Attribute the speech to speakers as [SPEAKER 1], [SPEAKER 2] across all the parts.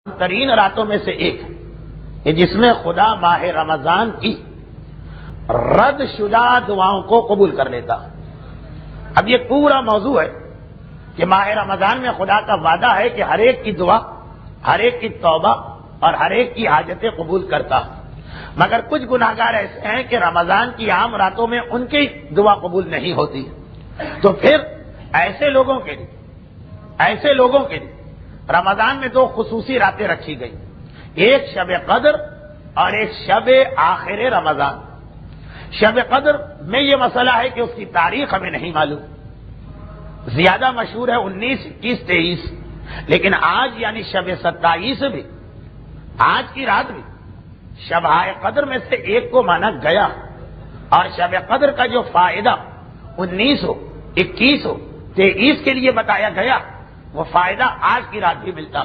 [SPEAKER 1] ترین راتوں میں سے ایک کہ جس میں خدا ماہ رمضان کی رد شدہ دعاؤں کو قبول کر لیتا. اب یہ پورا موضوع ہے کہ ماہ رمضان میں خدا کا وعدہ ہے کہ ہر ایک کی دعا، ہر ایک کی توبہ اور ہر ایک کی حاجتیں قبول کرتا. مگر کچھ گناہگار ایسے ہیں کہ رمضان کی عام راتوں میں ان کی دعا قبول نہیں ہوتی. تو پھر ایسے لوگوں کے لیے رمضان میں دو خصوصی راتیں رکھی گئی، ایک شب قدر اور ایک شب آخر رمضان. شب قدر میں یہ مسئلہ ہے کہ اس کی تاریخ ہمیں نہیں معلوم، زیادہ مشہور ہے 19، 21، 23، لیکن آج یعنی شب ستائیس بھی، آج کی رات بھی شب قدر میں سے ایک کو مانا گیا. اور شب قدر کا جو فائدہ 19 ہو، 21 ہو، 23 کے لیے بتایا گیا، وہ فائدہ آج کی رات بھی ملتا.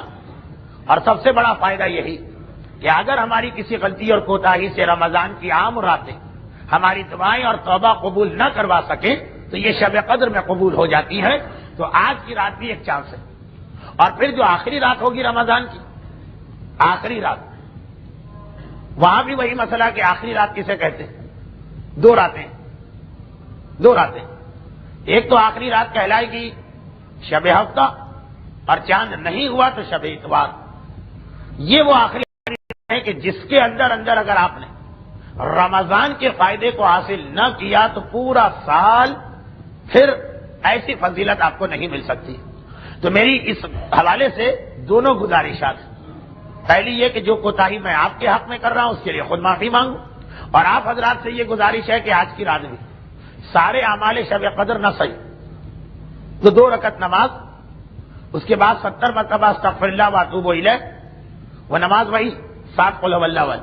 [SPEAKER 1] اور سب سے بڑا فائدہ یہی کہ اگر ہماری کسی غلطی اور کوتاہی سے رمضان کی عام راتیں ہماری دعائیں اور توبہ قبول نہ کروا سکیں تو یہ شب قدر میں قبول ہو جاتی ہے. تو آج کی رات بھی ایک چانس ہے. اور پھر جو آخری رات ہوگی رمضان کی، آخری رات، وہاں بھی وہی مسئلہ کہ آخری رات کسے کہتے ہیں؟ دو راتیں. ایک تو آخری رات کہلائے گی شب ہفتہ، اور چاند نہیں ہوا تو شب اتوار. یہ وہ آخری رات ہے کہ جس کے اندر اگر آپ نے رمضان کے فائدے کو حاصل نہ کیا تو پورا سال پھر ایسی فضیلت آپ کو نہیں مل سکتی. تو میری اس حوالے سے دونوں گزارشات ہیں. پہلی یہ کہ جو کوتاہی میں آپ کے حق میں کر رہا ہوں اس کے لیے خود معافی مانگوں، اور آپ حضرات سے یہ گزارش ہے کہ آج کی رات بھی سارے اعمال شب قدر نہ صحیح تو 2 رکعت نماز، اس کے بعد 70 مرتبہ استغفر اللہ واتوب الیہ، وہ نماز وہی 7 قل هو اللہ احد،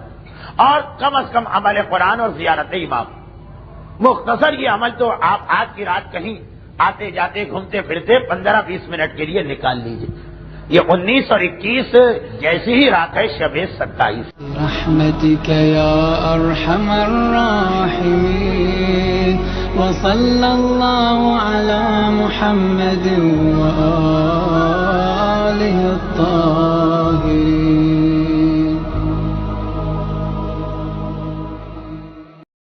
[SPEAKER 1] اور کم از کم عمل قرآن اور زیارت امام. مختصر یہ عمل تو آپ آج کی رات کہیں آتے جاتے گھومتے پھرتے 15-20 منٹ کے لیے نکال لیجیے. یہ 19 اور 21 جیسی ہی رات ہے شب 27.
[SPEAKER 2] رحمتک یا ارحم الراحمین وصلی اللہ علی محمد و